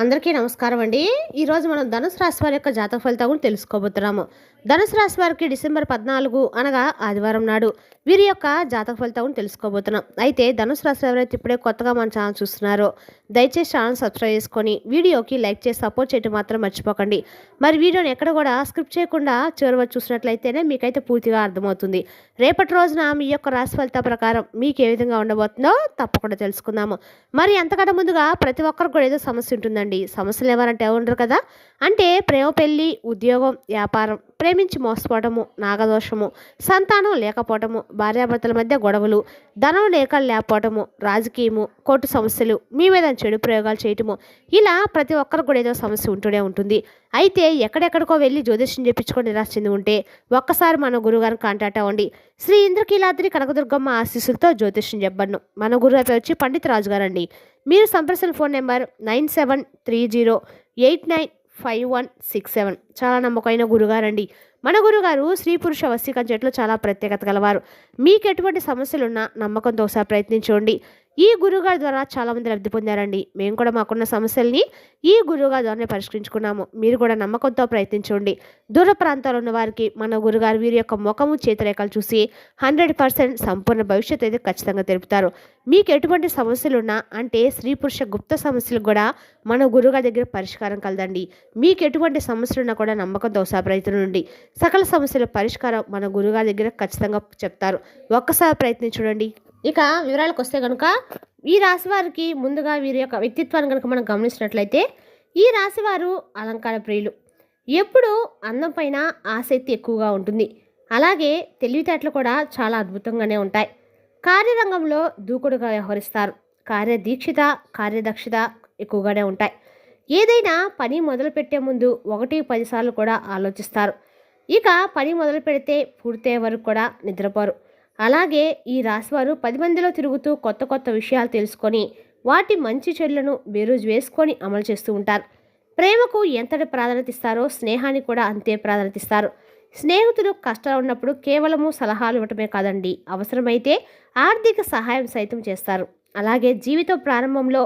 అందరికీ నమస్కారం అండి. ఈరోజు మనం ధనుసు రాశి వారి యొక్క జాతక ఫలితాల గురించి తెలుసుకోబోతున్నాము. ధనుసు రాశి వారికి డిసెంబర్ 14 అనగా ఆదివారం నాడు వీరి యొక్క జాతక ఫలితాల గురించి తెలుసుకోబోతున్నాం. అయితే ధనుసు రాశి ఎవరైతే ఇప్పుడే కొత్తగా మన ఛానల్ చూస్తున్నారో దయచేసి ఛానల్ సబ్స్క్రైబ్ చేసుకొని వీడియోకి లైక్ చేసి సపోర్ట్ చేయడం మాత్రం మర్చిపోకండి. మరి వీడియోని ఎక్కడ కూడా స్క్రిప్ట్ చేయకుండా చివరి వరకు చూసినట్లయితేనే మీకైతే పూర్తిగా అర్థమవుతుంది. రేపటి రోజున మీ యొక్క రాశి ఫలితాల ప్రకారం మీకు ఏ విధంగా ఉండబోతుందో తప్పకుండా తెలుసుకుందాము. మరి అంతకంటే ముందుగా ప్రతి ఒక్కరికి కూడా ఏదో సమస్య ఉంటుందండి. సమస్యలు ఎవరంటే ఉండరు కదా. అంటే ప్రేమ, పెళ్లి, ఉద్యోగం, వ్యాపారం, ప్రేమించి మోసపోవటము, నాగదోషము, సంతానం లేకపోవటము, భార్యాభర్తల మధ్య గొడవలు, ధనం లేకపోవటము, రాజకీయము, కోర్టు సమస్యలు, మీ మీద చెడు ప్రయోగాలు చేయటము, ఇలా ప్రతి ఒక్కరికి కూడా ఏదో సమస్య ఉంటూనే ఉంటుంది. అయితే ఎక్కడెక్కడికో వెళ్ళి జ్యోతిష్యం చెప్పించుకొని నిరాశ చెంది ఉంటే ఒక్కసారి మన గురుగారిని కాంటాక్ట్ అవ్వండి. శ్రీ ఇంద్రకీలాద్రి కనకదుర్గమ్మ ఆశీస్సులతో జ్యోతిష్యం చెప్పబడను. మన గురుగారు వచ్చి పండిత్ రాజు గారండి. మీరు సంప్రదించిన ఫోన్ నెంబర్ 9730895167. చాలా నమ్మకమైన గురుగారండి. మన గురుగారు స్త్రీ పురుష వశీకరణ చెట్లు చాలా ప్రత్యేకత గలవారు. మీకు ఎటువంటి సమస్యలున్నా నమ్మకంతో ఒకసారి ప్రయత్నించండి. ఈ గురుగారి ద్వారా చాలామంది లబ్ధి పొందారండి. మేము కూడా మాకున్న సమస్యల్ని ఈ గురుగారి ద్వారానే పరిష్కరించుకున్నాము. మీరు కూడా నమ్మకంతో ప్రయత్నించండి. దూర ప్రాంతాల్లో ఉన్న వారికి మన గురుగారు వీరి యొక్క ముఖము చేతిరేఖలు చూసి 100% సంపూర్ణ భవిష్యత్తు అయితే ఖచ్చితంగా తెలుపుతారు. మీకు ఎటువంటి సమస్యలున్నా అంటే స్త్రీ పురుష గుప్త సమస్యలకు కూడా మన గురుగారి దగ్గర పరిష్కారం కలదండి. మీకు ఎటువంటి సమస్యలున్నా కూడా నమ్మకంతో ఒకసారి ప్రయత్నం సకల సమస్యల పరిష్కారం మన గురుగారి దగ్గర ఖచ్చితంగా చెప్తారు. ఒక్కసారి ప్రయత్నించండి. ఇక వివరాలకు వస్తే కనుక ఈ రాశి వారికి ముందుగా వీరి యొక్క వ్యక్తిత్వాన్ని కనుక మనం గమనించినట్లయితే ఈ రాశి వారు అలంకార ప్రియులు. ఎప్పుడూ అందం పైన ఆసక్తి ఎక్కువగా ఉంటుంది. అలాగే తెలివితేటలు కూడా చాలా అద్భుతంగానే ఉంటాయి. కార్యరంగంలో దూకుడుగా వ్యవహరిస్తారు. కార్యదీక్షిత, కార్యదక్షత ఎక్కువగానే ఉంటాయి. ఏదైనా పని మొదలుపెట్టే ముందు 1-10 సార్లు కూడా ఆలోచిస్తారు. ఇక పని మొదలు పెడితే పూర్తయ్యే వరకు కూడా నిద్రపోరు. అలాగే ఈ రాశివారు 10 మందిలో తిరుగుతూ కొత్త కొత్త విషయాలు తెలుసుకొని వాటి మంచి చెడులను బేరుజు వేసుకొని అమలు చేస్తూ ఉంటారు. ప్రేమకు ఎంతటి ప్రాధాన్యత ఇస్తారో స్నేహానికి కూడా అంతే ప్రాధాన్యత ఇస్తారు. స్నేహితులు కష్టాలు ఉన్నప్పుడు కేవలము సలహాలు ఇవ్వటమే కాదండి, అవసరమైతే ఆర్థిక సహాయం సైతం చేస్తారు. అలాగే జీవితం ప్రారంభంలో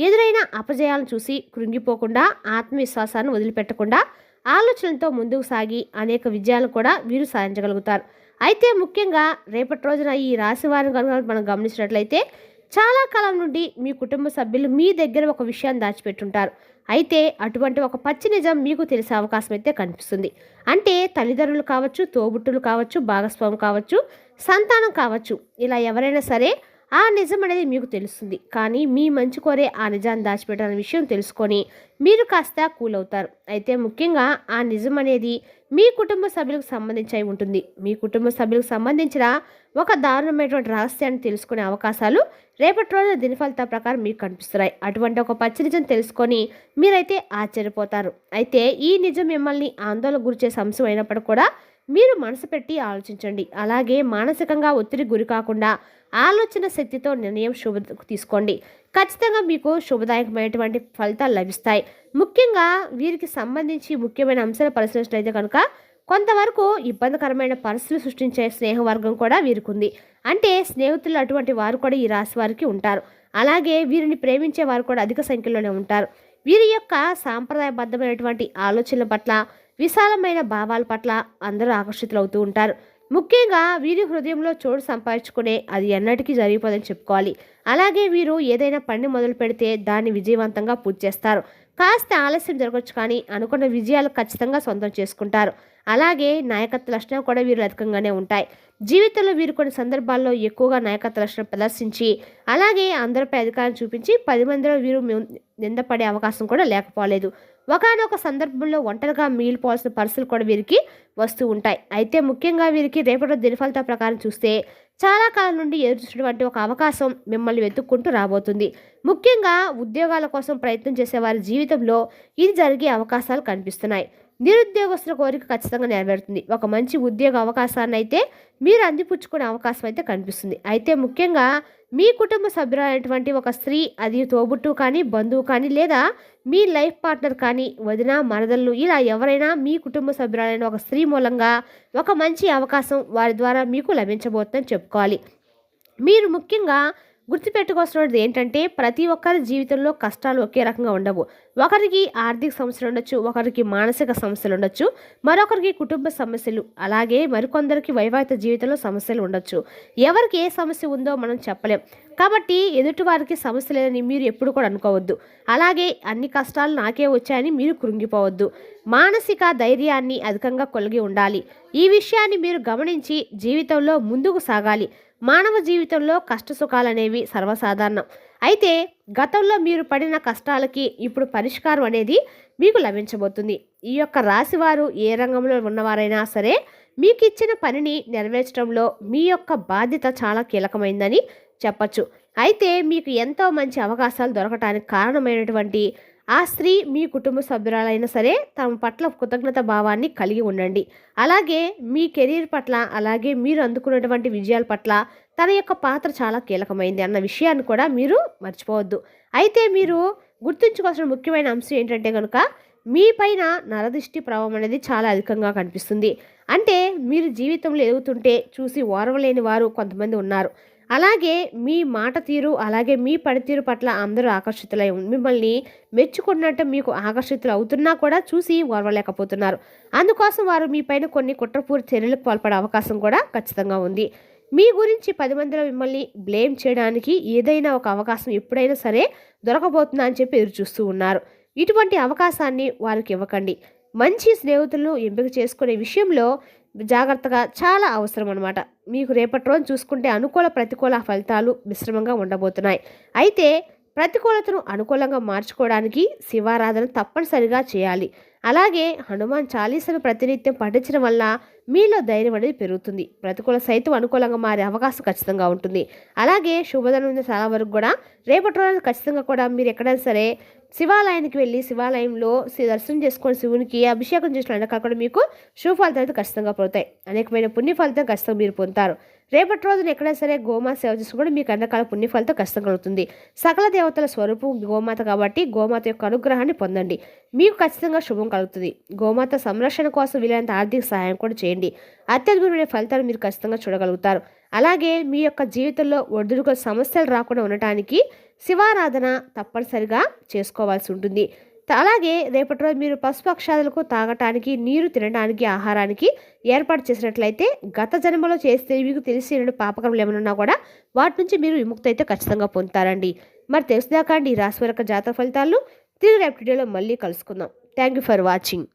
ఎదురైన అపజయాలను చూసి కృంగిపోకుండా ఆత్మవిశ్వాసాన్ని వదిలిపెట్టకుండా ఆలోచనలతో ముందుకు సాగి అనేక విజయాలను కూడా వీరు సాధించగలుగుతారు. అయితే ముఖ్యంగా రేపటి రోజున ఈ రాశి వారిని కనుక మనం గమనించినట్లయితే చాలా కాలం నుండి మీ కుటుంబ సభ్యులు మీ దగ్గర ఒక విషయాన్ని దాచిపెట్టుంటారు. అయితే అటువంటి ఒక పచ్చి నిజం మీకు తెలిసే అవకాశం అయితే కనిపిస్తుంది. అంటే తల్లిదండ్రులు కావచ్చు, తోబుట్టులు కావచ్చు, భాగస్వామి కావచ్చు, సంతానం కావచ్చు, ఇలా ఎవరైనా సరే ఆ నిజం అనేది మీకు తెలుస్తుంది. కానీ మీ మంచి కోరే ఆ నిజాన్ని దాచిపెట్టాలనే విషయం తెలుసుకొని మీరు కాస్త కూల్ అవుతారు. అయితే ముఖ్యంగా ఆ నిజం అనేది మీ కుటుంబ సభ్యులకు సంబంధించి ఉంటుంది. మీ కుటుంబ సభ్యులకు సంబంధించిన ఒక దారుణమైనటువంటి రహస్యాన్ని తెలుసుకునే అవకాశాలు రేపటి రోజున దినఫలితాల ప్రకారం మీకు కనిపిస్తున్నాయి. అటువంటి ఒక పచ్చి నిజం తెలుసుకొని మీరైతే ఆశ్చర్యపోతారు. అయితే ఈ నిజం మిమ్మల్ని ఆందోళన గురిచేసే అంశం అయినప్పుడు కూడా మీరు మనసు పెట్టి ఆలోచించండి. అలాగే మానసికంగా ఒత్తిడి గురి కాకుండా ఆలోచన శక్తితో నిర్ణయం తీసుకోండి. ఖచ్చితంగా మీకు శుభదాయకమైనటువంటి ఫలితాలు లభిస్తాయి. ముఖ్యంగా వీరికి సంబంధించి ముఖ్యమైన అంశాలు పరిశీలించినట్లయితే కనుక కొంతవరకు ఇబ్బందికరమైన పరిస్థితులు సృష్టించే స్నేహ వర్గం కూడా వీరికి ఉంది. అంటే స్నేహితులు అటువంటి వారు కూడా ఈ రాశి వారికి ఉంటారు. అలాగే వీరిని ప్రేమించే వారు కూడా అధిక సంఖ్యలోనే ఉంటారు. వీరి యొక్క సాంప్రదాయబద్ధమైనటువంటి ఆలోచనల పట్ల, విశాలమైన భావాల పట్ల అందరూ ఆకర్షితులవుతూ ఉంటారు. ముఖ్యంగా వీరి హృదయంలో చోటు సంపాదించుకునే అది ఎన్నటికీ జరిగిపోదని చెప్పుకోవాలి. అలాగే వీరు ఏదైనా పని మొదలు పెడితే దాన్ని విజయవంతంగా పూర్తి చేస్తారు. కాస్త ఆలస్యం జరగవచ్చు కానీ అనుకున్న విజయాలు ఖచ్చితంగా సొంతం చేసుకుంటారు. అలాగే నాయకత్వ లక్షణాలు కూడా వీరు అధికంగానే ఉంటాయి. జీవితంలో వీరు కొన్ని సందర్భాల్లో ఎక్కువగా నాయకత్వ లక్షణం ప్రదర్శించి అలాగే అందరిపై అధికారం చూపించి 10 మందిలో వీరు నిందపడే అవకాశం కూడా లేకపోలేదు. ఒకనొక సందర్భంలో ఒంటరిగా మిగిలిపోవాల్సిన పరిస్థితులు కూడా వీరికి వస్తూ ఉంటాయి. అయితే ముఖ్యంగా వీరికి రేపటి దినఫలితాల ప్రకారం చూస్తే చాలా కాలం నుండి ఎదురు చూసినటువంటి ఒక అవకాశం మిమ్మల్ని వెతుక్కుంటూ రాబోతుంది. ముఖ్యంగా ఉద్యోగాల కోసం ప్రయత్నం చేసే వారి జీవితంలో ఇది జరిగే అవకాశాలు కనిపిస్తున్నాయి. నిరుద్యోగస్తుల కోరిక ఖచ్చితంగా నెరవేరుతుంది. ఒక మంచి ఉద్యోగ అవకాశాన్ని అయితే మీరు అందిపుచ్చుకునే అవకాశం అయితే కనిపిస్తుంది. అయితే ముఖ్యంగా మీ కుటుంబ సభ్యులైనటువంటి ఒక స్త్రీ, అది తోబుట్టు కానీ, బంధువు కానీ, లేదా మీ లైఫ్ పార్ట్నర్ కానీ, వదిన, మరదళ్ళు, ఇలా ఎవరైనా మీ కుటుంబ సభ్యులైన ఒక స్త్రీ మూలంగా ఒక మంచి అవకాశం వారి ద్వారా మీకు లభించబోతుందని చెప్పుకోవాలి. మీరు ముఖ్యంగా గుర్తుపెట్టుకోవాల్సినది ఏంటంటే ప్రతి ఒక్కరి జీవితంలో కష్టాలు ఒకే రకంగా ఉండవు. ఒకరికి ఆర్థిక సమస్యలు ఉండొచ్చు, ఒకరికి మానసిక సమస్యలు ఉండొచ్చు, మరొకరికి కుటుంబ సమస్యలు, అలాగే మరికొందరికి వైవాహిక జీవితంలో సమస్యలు ఉండొచ్చు. ఎవరికి ఏ సమస్య ఉందో మనం చెప్పలేం. కాబట్టి ఎదుటివారికి సమస్య లేదని మీరు ఎప్పుడు కూడా అనుకోవద్దు. అలాగే అన్ని కష్టాలు నాకే వచ్చాయని మీరు కృంగిపోవద్దు. మానసిక ధైర్యాన్ని అధికంగా కలిగి ఉండాలి. ఈ విషయాన్ని మీరు గమనించి జీవితంలో ముందుకు సాగాలి. మానవ జీవితంలో కష్ట సుఖాలనేవి సర్వసాధారణం. అయితే గతంలో మీరు పడిన కష్టాలకి ఇప్పుడు పరిష్కారం అనేది మీకు లభించబోతుంది. ఈ యొక్క రాశివారు ఏ రంగంలో ఉన్నవారైనా సరే మీకు ఇచ్చిన పనిని నెరవేర్చడంలో మీ యొక్క బాధ్యత చాలా కీలకమైందని చెప్పచ్చు. అయితే మీకు ఎంతో మంచి అవకాశాలు దొరకటానికి కారణమైనటువంటి ఆ స్త్రీ మీ కుటుంబ సభ్యురాలైనా సరే తమ పట్ల కృతజ్ఞత భావాన్ని కలిగి ఉండండి. అలాగే మీ కెరీర్ పట్ల, అలాగే మీరు అందుకున్నటువంటి విజయాల పట్ల తన యొక్క పాత్ర చాలా కీలకమైంది అన్న విషయాన్ని కూడా మీరు మర్చిపోవద్దు. అయితే మీరు గుర్తుంచుకోవాల్సిన ముఖ్యమైన అంశం ఏంటంటే కనుక మీ పైన నరదిష్టి ప్రభావం అనేది చాలా అధికంగా కనిపిస్తుంది. అంటే మీరు జీవితంలో ఎదుగుతుంటే చూసి ఓర్వలేని వారు కొంతమంది ఉన్నారు. అలాగే మీ మాట తీరు, అలాగే మీ పనితీరు పట్ల అందరూ ఆకర్షితులై మిమ్మల్ని మెచ్చుకున్నట్టు మీకు ఆకర్షితులు అవుతున్నా కూడా చూసి ఓర్వలేకపోతున్నారు. అందుకోసం వారు మీ పైన కొన్ని కుట్రపూరిత చర్యలకు పాల్పడే అవకాశం కూడా ఖచ్చితంగా ఉంది. మీ గురించి 10 మందిలో మిమ్మల్ని బ్లేమ్ చేయడానికి ఏదైనా ఒక అవకాశం ఎప్పుడైనా సరే దొరకబోతుందా అని చెప్పి ఎదురు చూస్తూ ఉన్నారు. ఇటువంటి అవకాశాన్ని వారికి ఇవ్వకండి. మంచి స్నేహితులను ఎంపిక చేసుకునే విషయంలో జాగ్రత్తగా చాలా అవసరం అనమాట. మీకు రేపటి రోజు చూసుకుంటే అనుకూల ప్రతికూల ఫలితాలు మిశ్రమంగా ఉండబోతున్నాయి. అయితే ప్రతికూలతను అనుకూలంగా మార్చుకోవడానికి శివారాధన తప్పనిసరిగా చేయాలి. అలాగే హనుమాన్ చాలీసాను ప్రతినిత్యం పఠించడం వల్ల మీలో ధైర్యం అనేది పెరుగుతుంది. ప్రతికూల సైతం అనుకూలంగా మారే అవకాశం ఖచ్చితంగా ఉంటుంది. అలాగే శుభదినం చాలా వరకు కూడా రేపటి రోజు ఖచ్చితంగా కూడా మీరు ఎక్కడైనా సరే శివాలయానికి వెళ్ళి శివాలయంలో దర్శనం చేసుకొని శివునికి అభిషేకం చేసిన కూడా మీకు శుభ ఫలితాలు అయితే ఖచ్చితంగా పొందుతాయి. అనేకమైన పుణ్య ఫలితం ఖచ్చితంగా మీరు పొందుతారు. రేపటి రోజున ఎక్కడైనా సరే గోమాత సేవ చేసి కూడా మీకు అన్ని రకాల పుణ్య ఫలితం ఖచ్చితంగా కలుగుతుంది. సకల దేవతల స్వరూపం గోమాత కాబట్టి గోమాత యొక్క అనుగ్రహాన్ని పొందండి. మీకు ఖచ్చితంగా శుభం కలుగుతుంది. గోమాత సంరక్షణ కోసం వీలైనంత ఆర్థిక సహాయం కూడా చేయండి. అత్యద్భుతమైన ఫలితాలు మీరు ఖచ్చితంగా చూడగలుగుతారు. అలాగే మీ యొక్క జీవితంలో ఒడిదుడుకు సమస్యలు రాకుండా ఉండటానికి శివారాధన తప్పనిసరిగా చేసుకోవాల్సి ఉంటుంది. అలాగే రేపటి రోజు మీరు పసుపు అక్షాదులకు తాగటానికి, నీరు తినడానికి, ఆహారానికి ఏర్పాటు చేసినట్లయితే గత జన్మలో చేస్తే మీకు తెలిసిన పాపకర్మలు ఏమైనా ఉన్నా కూడా వాటి నుంచి మీరు విముక్తి అయితే ఖచ్చితంగా పొందుతారండి. మరి తెలుసుదాకా అండి ఈ రాశి వరకు జాతక ఫలితాలను తిరిగి రేపటి వీడియోలో మళ్ళీ కలుసుకుందాం. Thank you for watching.